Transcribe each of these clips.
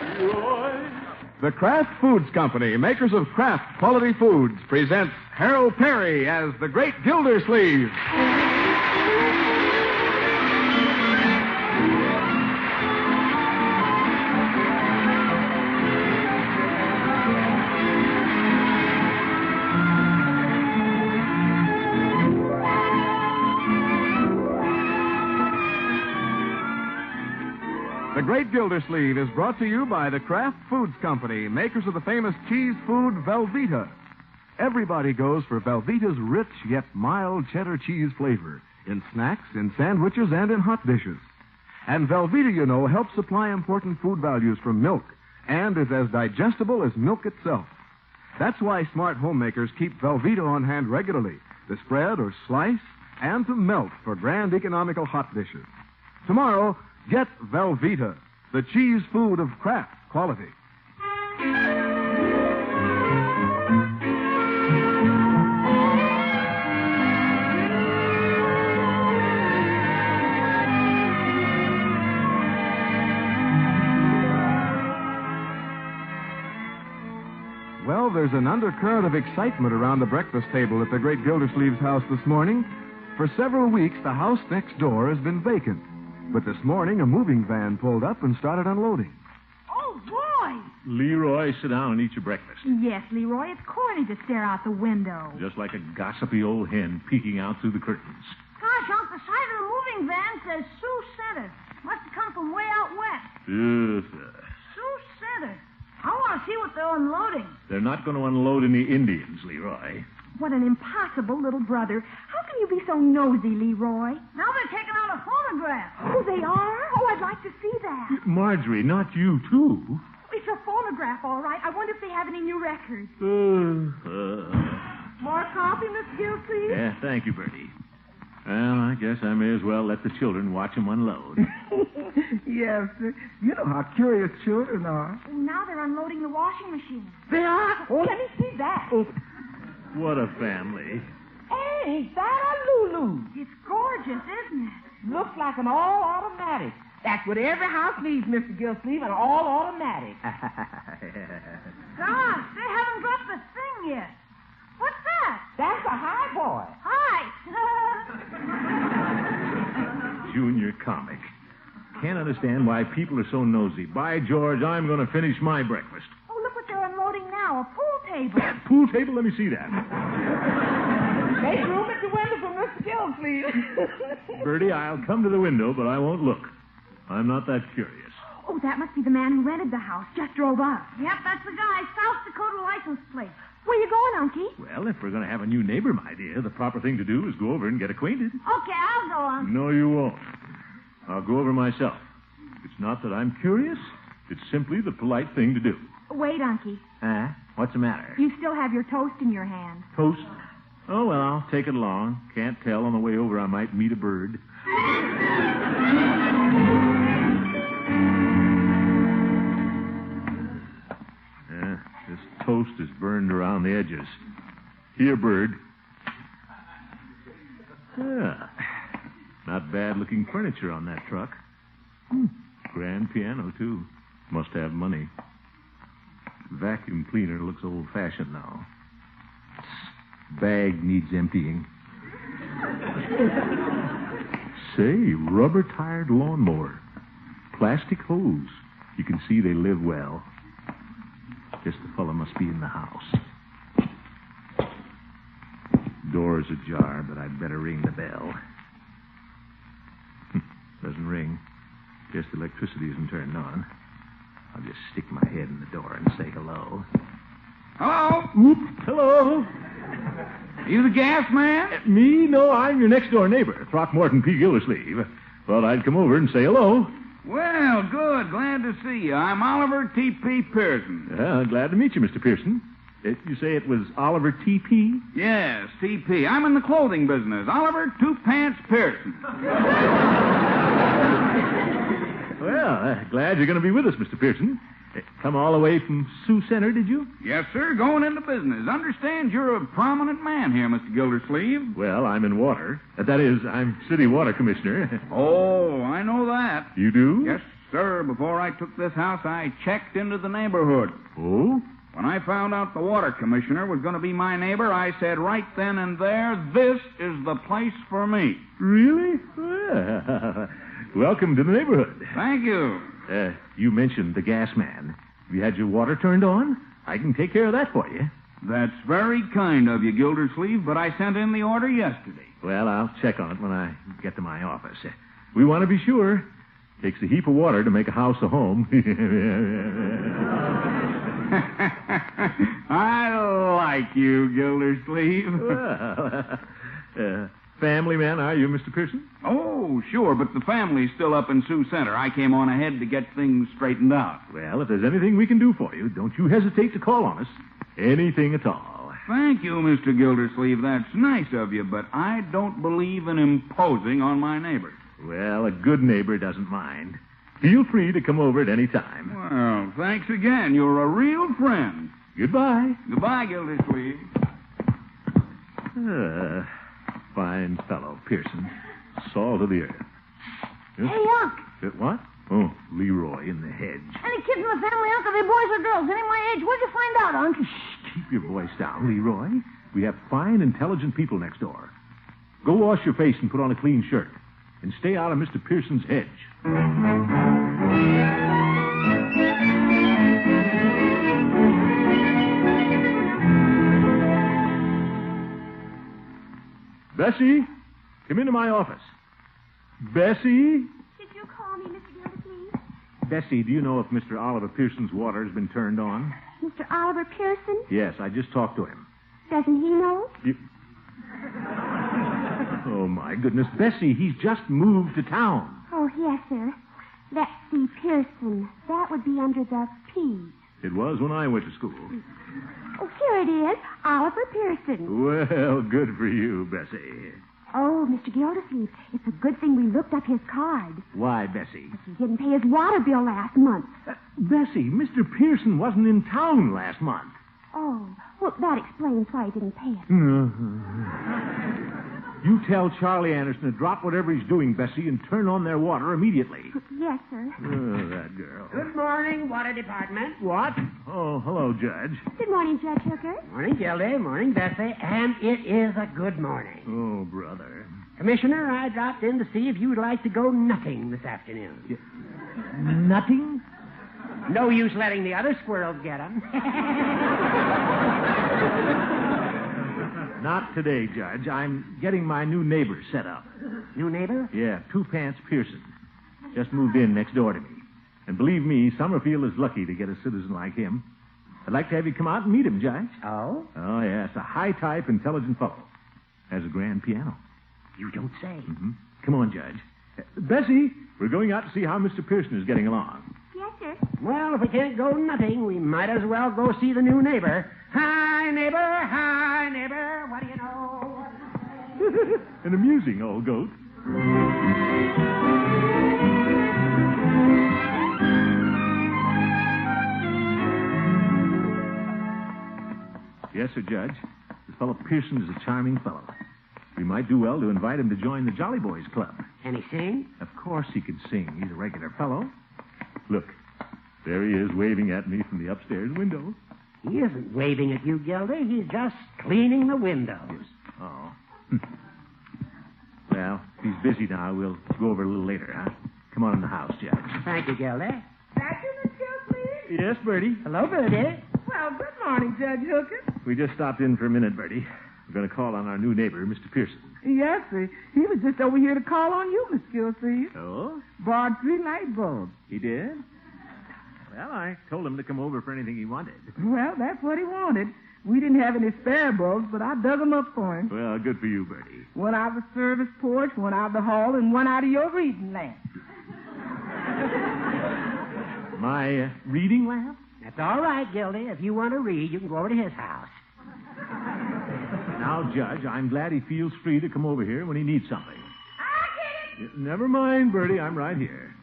Leroy. The Kraft Foods Company, makers of Kraft quality foods, presents Harold Perry as the Great Gildersleeve. The Great Gildersleeve is brought to you by the Kraft Foods Company, makers of the famous cheese food Velveeta. Everybody goes for Velveeta's rich yet mild cheddar cheese flavor in snacks, in sandwiches, and in hot dishes. And Velveeta, you know, helps supply important food values from milk and is as digestible as milk itself. That's why smart homemakers keep Velveeta on hand regularly to spread or slice and to melt for grand economical hot dishes. Tomorrow, get Velveeta, the cheese food of Kraft quality. Well, there's an undercurrent of excitement around the breakfast table at the Great Gildersleeve's house this morning. For several weeks, the house next door has been vacant. But this morning, a moving van pulled up and started unloading. Oh, Roy! Leroy, sit down and eat your breakfast. Yes, Leroy, it's corny to stare out the window. Just like a gossipy old hen peeking out through the curtains. Gosh, off the side of the moving van says Sioux Center. Must have come from way out west. Yes, sir. Sioux Center. I want to see what they're unloading. They're not going to unload any Indians, Leroy. What an impossible little brother. How can you be so nosy, Leroy? Now they're taking out a phonograph. Oh, they are? Oh, I'd like to see that. Marjorie, not you, too. It's a phonograph, all right. I wonder if they have any new records. More coffee, Miss Gilsey? Yeah, thank you, Bertie. Well, I guess I may as well let the children watch them unload. Yes, sir. You know how curious children are. Now they're unloading the washing machine. They are? Oh, let me see that. What a family. Hey, is that a Lulu? It's gorgeous, isn't it? Looks like an all-automatic. That's what every house needs, Mr. Gilsleeve, an all-automatic. Gosh, they haven't got the thing yet. What's that? That's a high boy. Hi. Junior comic. Can't understand why people are so nosy. By George, I'm going to finish my breakfast. Oh, look what they're unloading now, a pool table. Pool table? Let me see that. Make room at the window for Mr. Gilsleeve. Bertie, I'll come to the window, but I won't look. I'm not that curious. Oh, that must be the man who rented the house. Just drove up. Yep, that's the guy. South Dakota license plate. Where you going, Unky? Well, if we're going to have a new neighbor, my dear, the proper thing to do is go over and get acquainted. Okay, I'll go, Unky. No, you won't. I'll go over myself. It's not that I'm curious. It's simply the polite thing to do. Wait, Unky. Huh? What's the matter? You still have your toast in your hand. Toast? Oh, well, I'll take it along. Can't tell. On the way over, I might meet a bird. This toast is burned around the edges. Here, bird. Yeah. Not bad-looking furniture on that truck. Grand piano, too. Must have money. Vacuum cleaner looks old-fashioned now. Bag needs emptying. Say, rubber-tired lawnmower. Plastic hose. You can see they live well. Guess the fellow must be in the house. Door's ajar, but I'd better ring the bell. Doesn't ring. Guess the electricity isn't turned on. I'll just stick my head in the door and say hello. Hello? Oop, hello. You the gas man? Me? No, I'm your next-door neighbor, Throckmorton P. Gildersleeve. Thought I'd come over and say hello. Well, good. Glad to see you. I'm Oliver T.P. Pearson. Glad to meet you, Mr. Pearson. You say it was Oliver T.P.? Yes, T.P. I'm in the clothing business. Oliver Two Pants Pearson. Well, glad you're going to be with us, Mr. Pearson. Come all the way from Sioux Center, did you? Yes, sir. Going into business. Understand you're a prominent man here, Mr. Gildersleeve. Well, I'm in water. That is, I'm city water commissioner. Oh, I know that. You do? Yes, Sir, before I took this house, I checked into the neighborhood. Oh? When I found out the water commissioner was going to be my neighbor, I said right then and there, this is the place for me. Really? Well, welcome to the neighborhood. Thank you. You mentioned the gas man. Have you had your water turned on? I can take care of that for you. That's very kind of you, Gildersleeve, but I sent in the order yesterday. Well, I'll check on it when I get to my office. We want to be sure. Takes a heap of water to make a house a home. I like you, Gildersleeve. Well, family man, are you, Mr. Pearson? Oh, sure, but the family's still up in Sioux Center. I came on ahead to get things straightened out. Well, if there's anything we can do for you, don't you hesitate to call on us. Anything at all. Thank you, Mr. Gildersleeve. That's nice of you, but I don't believe in imposing on my neighbors. Well, a good neighbor doesn't mind. Feel free to come over at any time. Well, thanks again. You're a real friend. Goodbye. Goodbye, Gildersleeve. Fine fellow, Pearson. Salt of the earth. Hey, Unc. What? Oh, Leroy in the hedge. Any kids in the family, Unc? Are they boys or girls? Any my age? Where'd you find out, Unc? Shh, keep your voice down, Leroy. We have fine, intelligent people next door. Go wash your face and put on a clean shirt. And stay out of Mr. Pearson's hedge. Bessie, come into my office. Bessie? Did you call me, Mr. Gildersleeve? Bessie, do you know if Mr. Oliver Pearson's water has been turned on? Mr. Oliver Pearson? Yes, I just talked to him. Doesn't he know? Oh, my goodness. Bessie, he's just moved to town. Oh, yes, sir. Let's see, Pearson. That would be under the P. It was when I went to school. Oh, here it is. Oliver Pearson. Well, good for you, Bessie. Oh, Mr. Gildersleeve, it's a good thing we looked up his card. Why, Bessie? He didn't pay his water bill last month. Bessie, Mr. Pearson wasn't in town last month. Oh, well, that explains why he didn't pay it. You tell Charlie Anderson to drop whatever he's doing, Bessie, and turn on their water immediately. Yes, sir. Oh, that girl. Good morning, Water Department. What? Oh, hello, Judge. Good morning, Judge Hooker. Morning, Gildy. Morning, Bessie. And it is a good morning. Oh, brother. Commissioner, I dropped in to see if you would like to go nutting this afternoon. Nothing? No use letting the other squirrels get 'em. Not today, Judge. I'm getting my new neighbor set up. New neighbor? Yeah, Two Pants Pearson. Just moved in next door to me. And believe me, Summerfield is lucky to get a citizen like him. I'd like to have you come out and meet him, Judge. Oh? Oh, yes, a high-type, intelligent fellow. Has a grand piano. You don't say. Mm-hmm. Come on, Judge. Bessie, we're going out to see how Mr. Pearson is getting along. Yes, sir. Well, if we can't go nutting, we might as well go see the new neighbor. Hi, neighbor. Hi, neighbor. What do you know? An amusing old goat. Yes, sir, Judge. This fellow Pearson is a charming fellow. We might do well to invite him to join the Jolly Boys Club. Can he sing? Of course he could sing. He's a regular fellow. Look, there he is waving at me from the upstairs window. He isn't waving at you, Gildy. He's just cleaning the windows. Oh. Well, if he's busy now, we'll go over a little later, huh? Come on in the house, Judge. Thank you, Gildy. Back in the Gildersleeve? Yes, Bertie. Hello, Birdie. Well, good morning, Judge Hooker. We just stopped in for a minute, Bertie. We're going to call on our new neighbor, Mr. Pearson. Yes, sir. He was just over here to call on you, Miss Gildersleeve. Oh? Bought 3 light bulbs. He did? Well, I told him to come over for anything he wanted. Well, that's what he wanted. We didn't have any spare bulbs, but I dug them up for him. Well, good for you, Bertie. One out of the service porch, one out of the hall, and one out of your reading lamp. My reading lamp? That's all right, Gildy. If you want to read, you can go over to his house. Now, Judge, I'm glad he feels free to come over here when he needs something. I get it. Never mind, Bertie. I'm right here.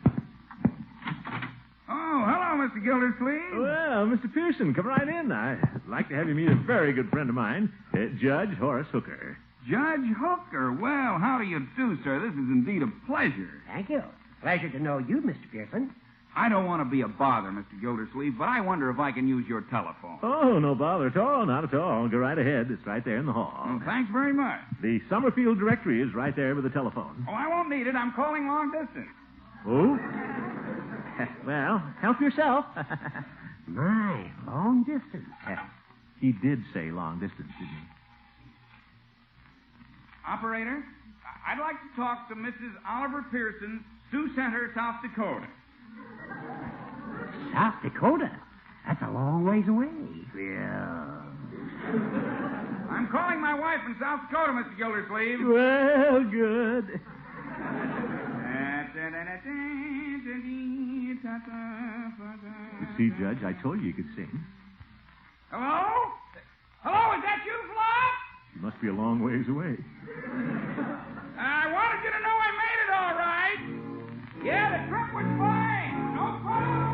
Oh, hello, Mr. Gildersleeve. Well, Mr. Pearson, come right in. I'd like to have you meet a very good friend of mine, Judge Horace Hooker. Judge Hooker. Well, how do you do, sir? This is indeed a pleasure. Thank you. Pleasure to know you, Mr. Pearson. I don't want to be a bother, Mr. Gildersleeve, but I wonder if I can use your telephone. Oh, no bother at all. Not at all. Go right ahead. It's right there in the hall. Well, thanks very much. The Summerfield directory is right there with the telephone. Oh, I won't need it. I'm calling long distance. Oh? Well, help yourself. My, long distance. He did say long distance, didn't he? Operator, I'd like to talk to Mrs. Oliver Pearson, Sioux Center, South Dakota. South Dakota? That's a long ways away. Yeah. I'm calling my wife in South Dakota, Mr. Gildersleeve. Well, good. You see, Judge, I told you could sing. Hello? Hello, is that you, Fluff? You must be a long ways away. I wanted you to know I made it all right. Yeah, the trip was fine. No problem.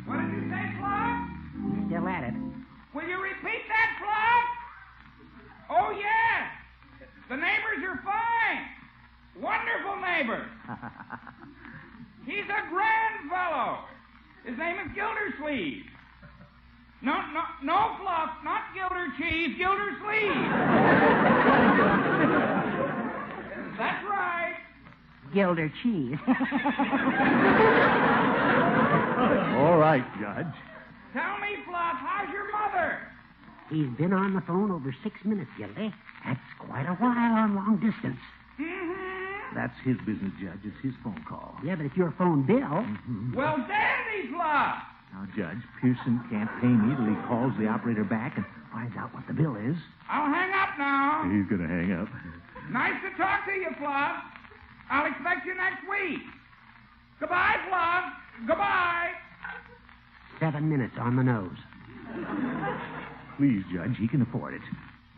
What did you say, Fluff? Still at it. Will you repeat that, Fluff? Oh, yes. The neighbors are fine. Wonderful neighbors. He's a grand fellow. His name is Gildersleeve. No, Fluff, not Gilder Cheese, Gildersleeve. That's right. Gilder cheese. All right, Judge. Tell me, Fluff, how's your mother? He's been on the phone over 6 minutes, Gildy. That's quite a while on long distance. Mm-hmm. That's his business, Judge. It's his phone call. Yeah, but it's your phone bill. Mm-hmm. Well, dandy, Fluff. Now, Judge, Pearson can't pay me till he calls the operator back and finds out what the bill is. I'll hang up now. He's going to hang up. Nice to talk to you, Fluff. I'll expect you next week. Goodbye, Fluff. Goodbye. 7 minutes on the nose. Please, Judge, he can afford it.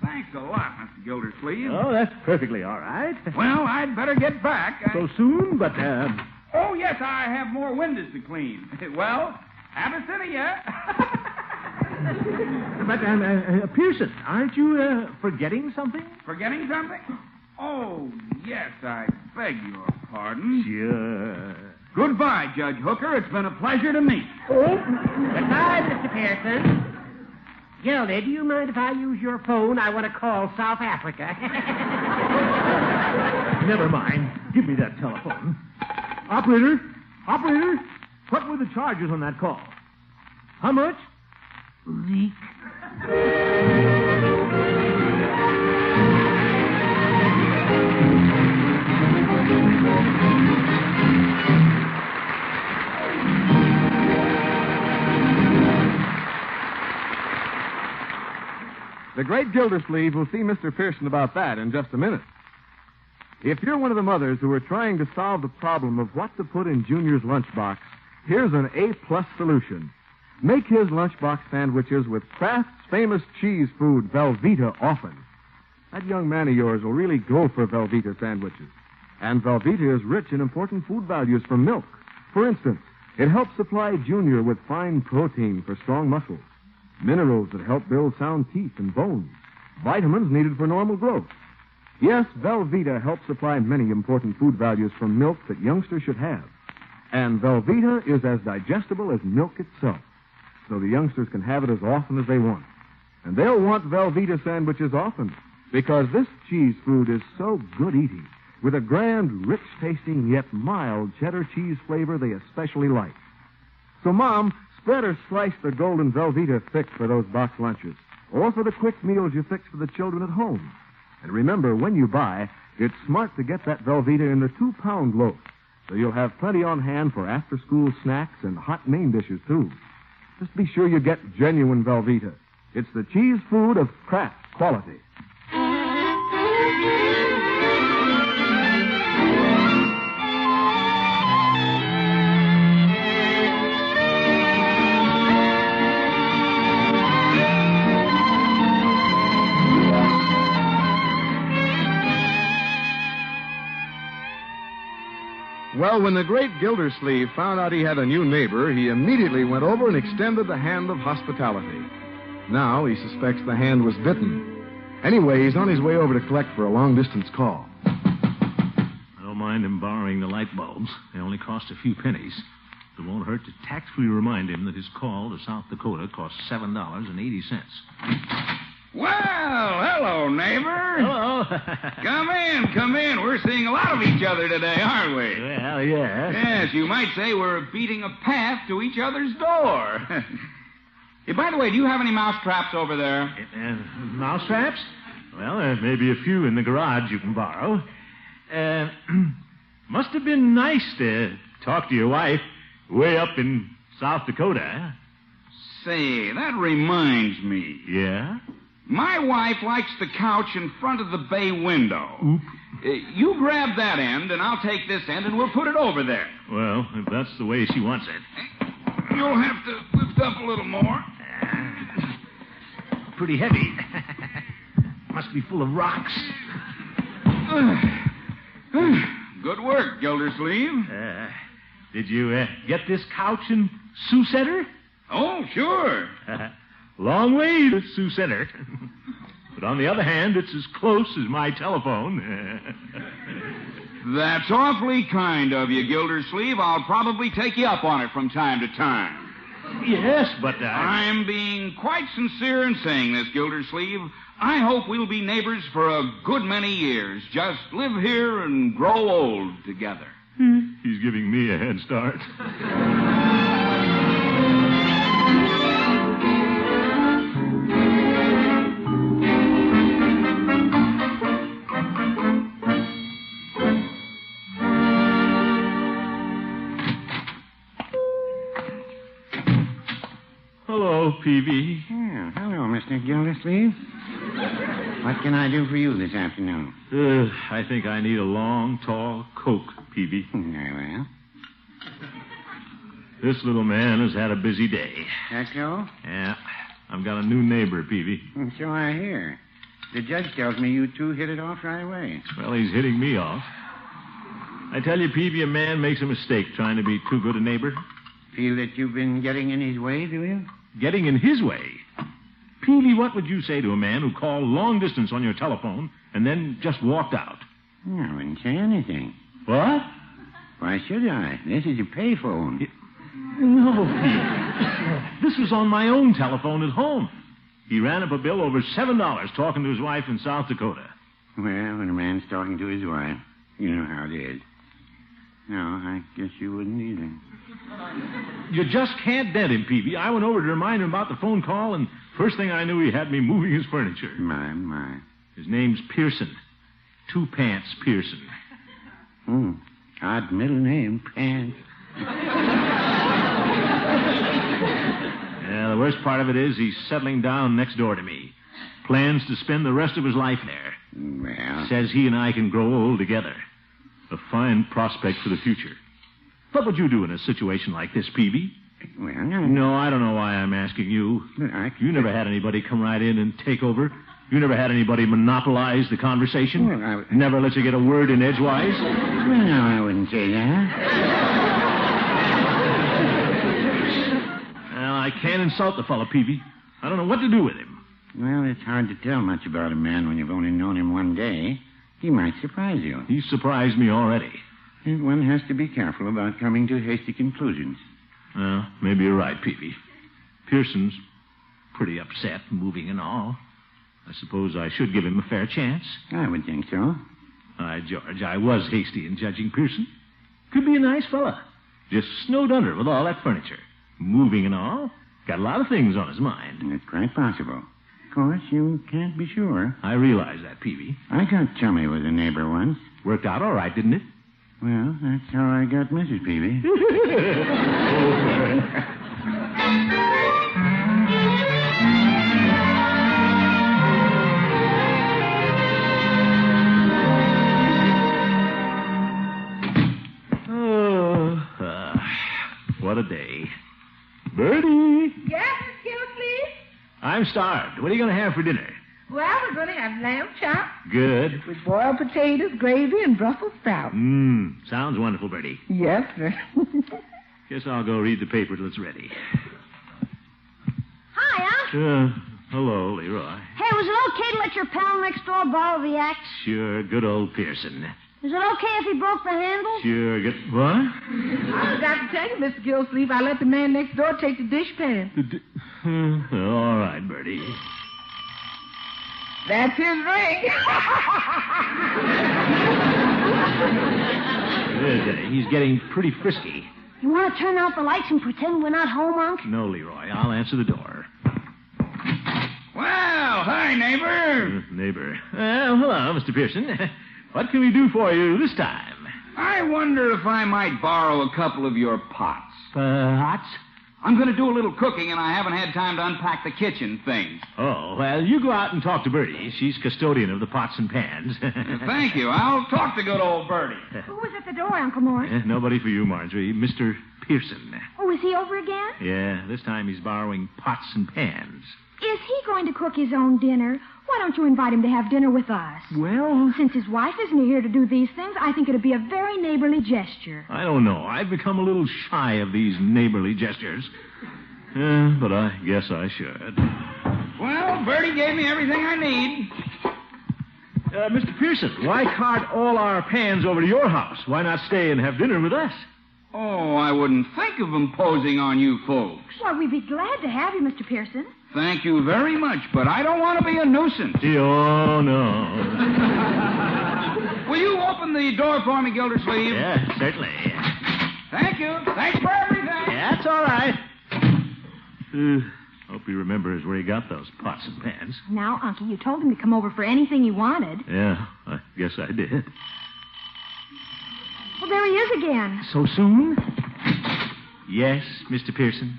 Thanks a lot, Mr. Gildersleeve. Oh, that's perfectly all right. Well, I'd better get back. So soon, but, Oh, yes, I have more windows to clean. Well, Abyssinia. But, Pearson, aren't you, forgetting something? Forgetting something? Oh, yes, I beg your pardon. Sure. Goodbye, Judge Hooker. It's been a pleasure to meet. Goodbye, Mr. Pearson. Gildy, do you mind if I use your phone? I want to call South Africa. Never mind. Give me that telephone. Operator, what were the charges on that call? How much? Leak. The great Gildersleeve will see Mr. Pearson about that in just a minute. If you're one of the mothers who are trying to solve the problem of what to put in Junior's lunchbox, here's an A-plus solution. Make his lunchbox sandwiches with Kraft's famous cheese food, Velveeta, often. That young man of yours will really go for Velveeta sandwiches. And Velveeta is rich in important food values from milk. For instance, it helps supply Junior with fine protein for strong muscles, minerals that help build sound teeth and bones, vitamins needed for normal growth. Yes, Velveeta helps supply many important food values from milk that youngsters should have. And Velveeta is as digestible as milk itself, so the youngsters can have it as often as they want. And they'll want Velveeta sandwiches often, because this cheese food is so good eating, with a grand, rich-tasting, yet mild cheddar cheese flavor they especially like. So, Mom, spread or slice the golden Velveeta thick for those box lunches, or for the quick meals you fix for the children at home. And remember, when you buy, it's smart to get that Velveeta in the 2-pound loaf, so you'll have plenty on hand for after-school snacks and hot main dishes, too. Just be sure you get genuine Velveeta. It's the cheese food of Kraft quality. Well, when the great Gildersleeve found out he had a new neighbor, he immediately went over and extended the hand of hospitality. Now he suspects the hand was bitten. Anyway, he's on his way over to collect for a long-distance call. I don't mind him borrowing the light bulbs. They only cost a few pennies. It won't hurt to tactfully remind him that his call to South Dakota cost $7.80. Well, hello, neighbor. Hello. Come in. We're seeing a lot of each other today, aren't we? Well, yeah. Yes, you might say we're beating a path to each other's door. Hey, by the way, do you have any mouse traps over there? Mouse traps? Well, there may be a few in the garage you can borrow. Must have been nice to talk to your wife way up in South Dakota. Say, that reminds me. Yeah? My wife likes the couch in front of the bay window. Oop. You grab that end, and I'll take this end, and we'll put it over there. Well, if that's the way she wants it. You'll have to lift up a little more. Pretty heavy. Must be full of rocks. Good work, Gildersleeve. Did you get this couch in Sioux Center? Oh, sure. Long way to Sioux Center. But on the other hand, it's as close as my telephone. That's awfully kind of you, Gildersleeve. I'll probably take you up on it from time to time. Yes, but I'm being quite sincere in saying this, Gildersleeve. I hope we'll be neighbors for a good many years. Just live here and grow old together. He's giving me a head start. Hello, Peavy. Yeah, hello, Mr. Gildersleeve. What can I do for you this afternoon? I think I need a long, tall Coke, Peavy. Very well. This little man has had a busy day. That's so? Yeah, I've got a new neighbor, Peavy. So I hear. The judge tells me you two hit it off right away. Well, he's hitting me off. I tell you, Peavy, a man makes a mistake trying to be too good a neighbor. Feel that you've been getting in his way, do you? Getting in his way? Peavy, what would you say to a man who called long distance on your telephone and then just walked out? I wouldn't say anything. What? Why should I? This is a payphone. No, Peavy. This was on my own telephone at home. He ran up a bill over $7 talking to his wife in South Dakota. Well, when a man's talking to his wife, you know how it is. No, I guess you wouldn't either. You just can't dent him, Peavy. I went over to remind him about the phone call, and first thing I knew, he had me moving his furniture. My. His name's Pearson. Two Pants Pearson. Odd middle name, Pants. Yeah, the worst part of it is he's settling down next door to me. Plans to spend the rest of his life there. Well, Says he and I can grow old together. A fine prospect for the future. What would you do in a situation like this, Peavy? well, No, I don't know why I'm asking you. You never had anybody come right in and take over. You never had anybody monopolize the conversation. Well, Never let you get a word in edgewise. Well, no, I wouldn't say that. Well, I can't insult the fellow, Peavy. I don't know what to do with him. Well, it's hard to tell much about a man when you've only known him one day. He might surprise you. He's surprised me already. And one has to be careful about coming to hasty conclusions. Well, maybe you're right, Peavy. Pearson's pretty upset, moving and all. I suppose I should give him a fair chance. I would think so. By George, I was hasty in judging Pearson. Could be a nice fella. Just snowed under with all that furniture. Moving and all. Got a lot of things on his mind. It's quite possible. Of course, you can't be sure. I realize that, Peavy. I got chummy with a neighbor once. Worked out all right, didn't it? Well, that's how I got Mrs. Peavy. What a day. Bertie! Yes, excuse me? I'm starved. What are you going to have for dinner? Well, we're going to have lamb chop Good. with boiled potatoes, gravy, and Brussels sprouts. Sounds wonderful, Bertie. Yes, sir. Guess I'll go read the paper till it's ready. Hi, Unc. Hello, Leroy. Hey, Hey, was it okay to let your pal next door borrow the axe? Sure, good old Pearson. Is it okay if he broke the handle? Sure, good... What? I forgot to tell you, Mr. Gillsleeve, I let the man next door take the dishpan. All right, Bertie. That's his ring. He's getting pretty frisky. You want to turn out the lights and pretend we're not home, Unc? No, Leroy, I'll answer the door. Well, hi, neighbor. Neighbor. Hello, Mr. Pearson. What can we do for you this time? I wonder if I might borrow a couple of your pots. Pots? I'm going to do a little cooking, and I haven't had time to unpack the kitchen things. Oh, well, you go out and talk to Bertie. She's custodian of the pots and pans. Thank you. I'll talk to good old Bertie. Who was at the door, Uncle Morris? Nobody for you, Marjorie. Mr. Pearson. Oh, is he over again? Yeah, this time he's borrowing pots and pans. Is he going to cook his own dinner? Why don't you invite him to have dinner with us? Well, Since his wife isn't here to do these things, I think it'd be a very neighborly gesture. I don't know. I've become a little shy of these neighborly gestures. But I guess I should. Well, Bertie gave me everything I need. Mr. Pearson, why cart all our pans over to your house? Why not stay and have dinner with us? Oh, I wouldn't think of imposing on you folks. Well, we'd be glad to have you, Mr. Pearson. Thank you very much, but I don't want to be a nuisance. Oh, no. Will you open the door for me, Gildersleeve? Yeah, certainly. Thank you. Thanks for everything. That's all right. Hope he remembers where he got those pots and pans. Now, Uncle, you told him to come over for anything he wanted. Yeah, I guess I did. Well, there he is again. So soon? Yes, Mr. Pearson.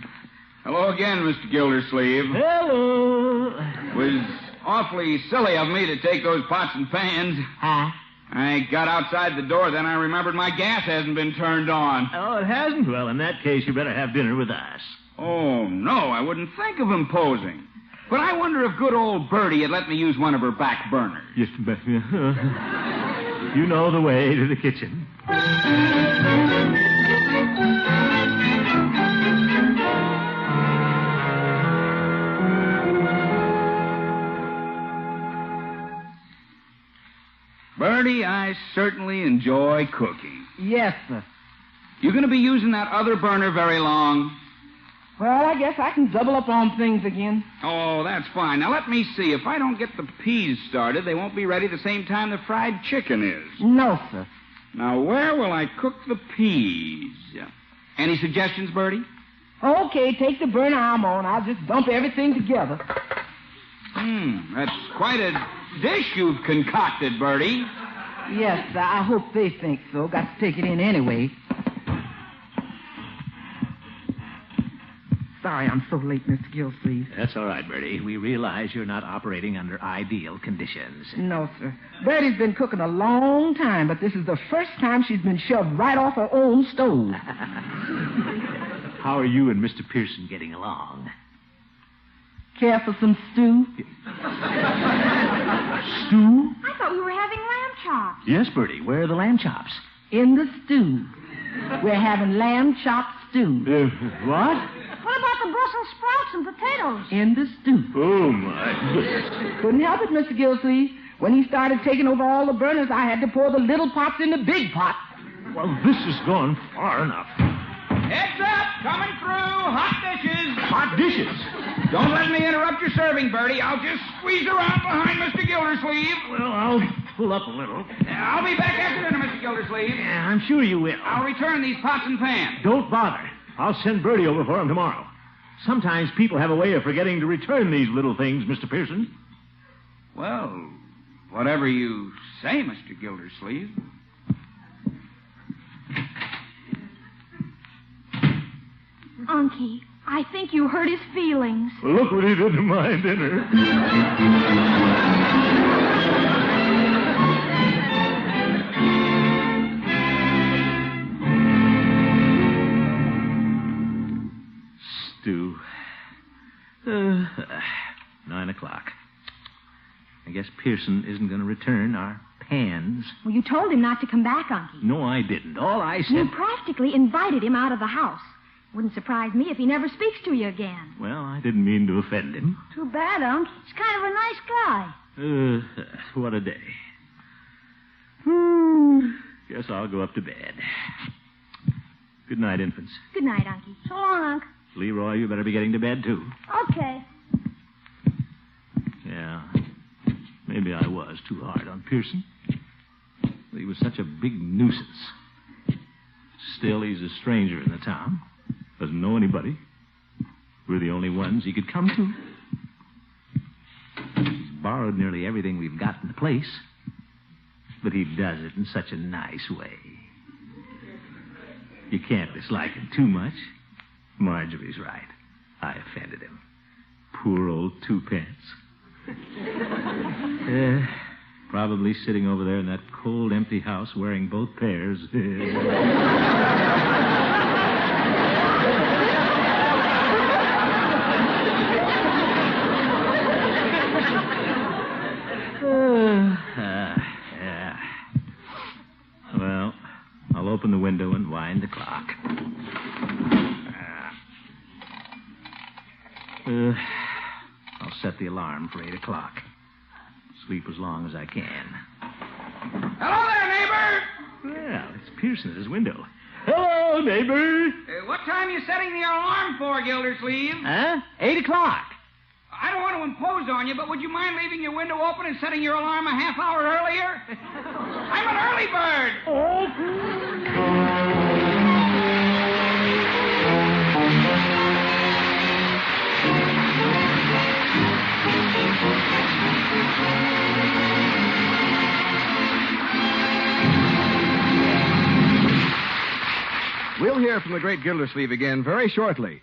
Hello again, Mr. Gildersleeve. Hello. Was awfully silly of me to take those pots and pans. Huh? I got outside the door, then I remembered my gas hasn't been turned on. Oh, it hasn't? Well, in that case, you better have dinner with us. Oh, no, I wouldn't think of imposing. But I wonder if good old Bertie had let me use one of her back burners. Yes, but you know the way to the kitchen. Bertie, I certainly enjoy cooking. Yes, sir. You going to be using that other burner very long? Well, I guess I can double up on things again. Oh, that's fine. Now, let me see. If I don't get the peas started, they won't be ready the same time the fried chicken is. No, sir. Now, where will I cook the peas? Any suggestions, Bertie? Okay, take the burner I'm on. I'll just dump everything together. That's quite a dish you've concocted, Bertie. Yes, sir. I hope they think so. Got to take it in anyway. Sorry I'm so late, Mr. Gillsleeve. That's all right, Bertie. We realize you're not operating under ideal conditions. No, sir. Bertie's been cooking a long time, but this is the first time she's been shoved right off her own stove. How are you and Mr. Pearson getting along? Care for some stew? Stew? I thought we were having lamb chops. Yes, Bertie. Where are the lamb chops? In the stew. We're having lamb chop stew. What? What about the Brussels sprouts and potatoes? In the stew. Oh, my goodness. Couldn't help it, Mr. Gillsleeve. When he started taking over all the burners, I had to pour the little pots in the big pot. Well, this has gone far enough. Heads up! Coming through! Hot dishes! Hot dishes? Don't let me interrupt your serving, Bertie. I'll just squeeze around behind Mr. Gildersleeve. Well, I'll pull up a little. I'll be back after dinner, Mr. Gildersleeve. Yeah, I'm sure you will. I'll return these pots and pans. Don't bother. I'll send Bertie over for him tomorrow. Sometimes people have a way of forgetting to return these little things, Mr. Pearson. Well, whatever you say, Mr. Gildersleeve. Unky, I think you hurt his feelings. Well, look what he did to my dinner. Stew. 9 o'clock. I guess Pearson isn't going to return our pans. Well, you told him not to come back, Unky. No, I didn't. All I You said... practically invited him out of the house. Wouldn't surprise me if he never speaks to you again. Well, I didn't mean to offend him. Too bad, Unc. He's kind of a nice guy. What a day. Guess I'll go up to bed. Good night, infants. Good night, Unky. So long, Unc. Leroy, you better be getting to bed, too. Okay. Yeah, maybe I was too hard on Pearson. He was such a big nuisance. Still, he's a stranger in the town. Doesn't know anybody. We're the only ones he could come to. He's borrowed nearly everything we've got in the place. But he does it in such a nice way. You can't dislike him too much. Marjorie's right. I offended him. Poor old twopence. Probably sitting over there in that cold, empty house wearing both pairs. Well, I'll open the window and wind the clock. I'll set the alarm for 8 o'clock. Sleep as long as I can. Hello there, neighbor. Well, it's Pearson at his window. Hello, neighbor. What time are you setting the alarm for, Gildersleeve? Huh? 8 o'clock. I don't want to impose on you, but would you mind leaving your window open and setting your alarm a half hour earlier? I'm an early bird. We'll hear from the great Gildersleeve again very shortly.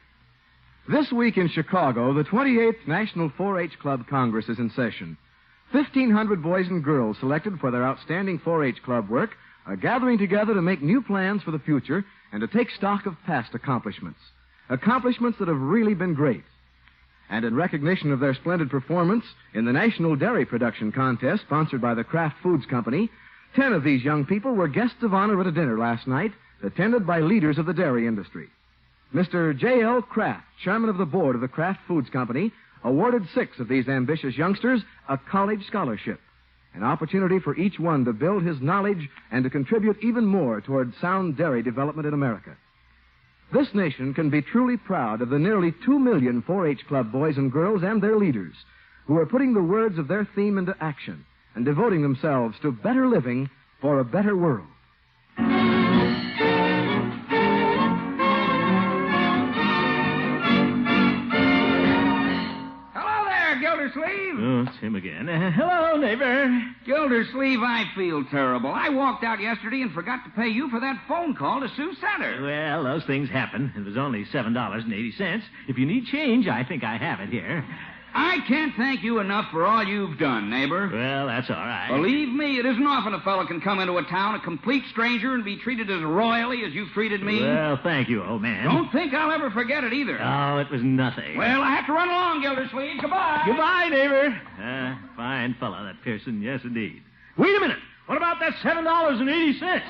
This week in Chicago, the 28th National 4-H Club Congress is in session. 1,500 boys and girls selected for their outstanding 4-H club work are gathering together to make new plans for the future and to take stock of past accomplishments. Accomplishments that have really been great. And in recognition of their splendid performance in the National Dairy Production Contest sponsored by the Kraft Foods Company, 10 of these young people were guests of honor at a dinner last night attended by leaders of the dairy industry. Mr. J.L. Kraft, chairman of the board of the Kraft Foods Company, awarded 6 of these ambitious youngsters a college scholarship, an opportunity for each one to build his knowledge and to contribute even more toward sound dairy development in America. This nation can be truly proud of the nearly 2 million 4-H club boys and girls and their leaders who are putting the words of their theme into action and devoting themselves to better living for a better world. Gildersleeve? Oh, it's him again. Hello, neighbor. Gildersleeve, I feel terrible. I walked out yesterday and forgot to pay you for that phone call to Sioux Center. Well, those things happen. It was only $7.80. If you need change, I think I have it here. I can't thank you enough for all you've done, neighbor. Well, that's all right. Believe me, it isn't often a fellow can come into a town a complete stranger and be treated as royally as you've treated me. Well, thank you, old man. Don't think I'll ever forget it either. Oh, it was nothing. Well, I have to run along, Gildersleeve. Goodbye. Goodbye, neighbor. Fine fellow, that Pearson. Yes, indeed. Wait a minute. What about that $7.80?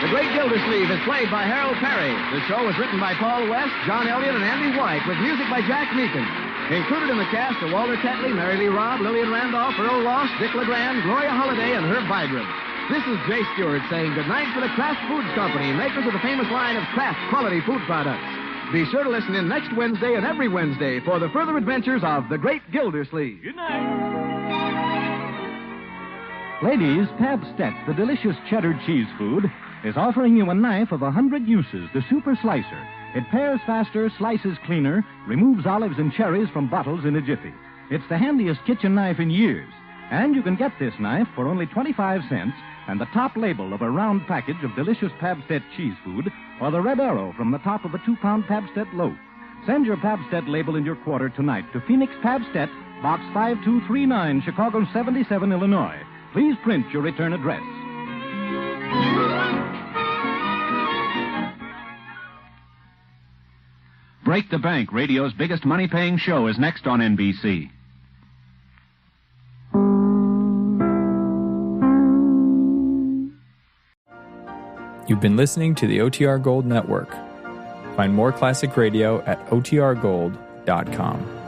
The Great Gildersleeve is played by Harold Perry. The show was written by Paul West, John Elliott, and Andy White, with music by Jack Meakin. Included in the cast are Walter Tetley, Mary Lee Robb, Lillian Randolph, Earl Ross, Dick LeGrand, Gloria Holliday, and Herb Vigran. This is Jay Stewart saying goodnight for the Kraft Foods Company, makers of the famous line of Kraft quality food products. Be sure to listen in next Wednesday and every Wednesday for the further adventures of the Great Gildersleeve. Good night. Ladies, Pabstet, the delicious cheddar cheese food, is offering you a knife of 100 uses, the Super Slicer. It pares faster, slices cleaner, removes olives and cherries from bottles in a jiffy. It's the handiest kitchen knife in years. And you can get this knife for only 25 cents and the top label of a round package of delicious Pabstet cheese food or the red arrow from the top of a 2-pound Pabstet loaf. Send your Pabstet label in your quarter tonight to Phoenix Pabstet, Box 5239, Chicago 77, Illinois. Please print your return address. Break the Bank, radio's biggest money-paying show, is next on NBC. You've been listening to the OTR Gold Network. Find more classic radio at otrgold.com.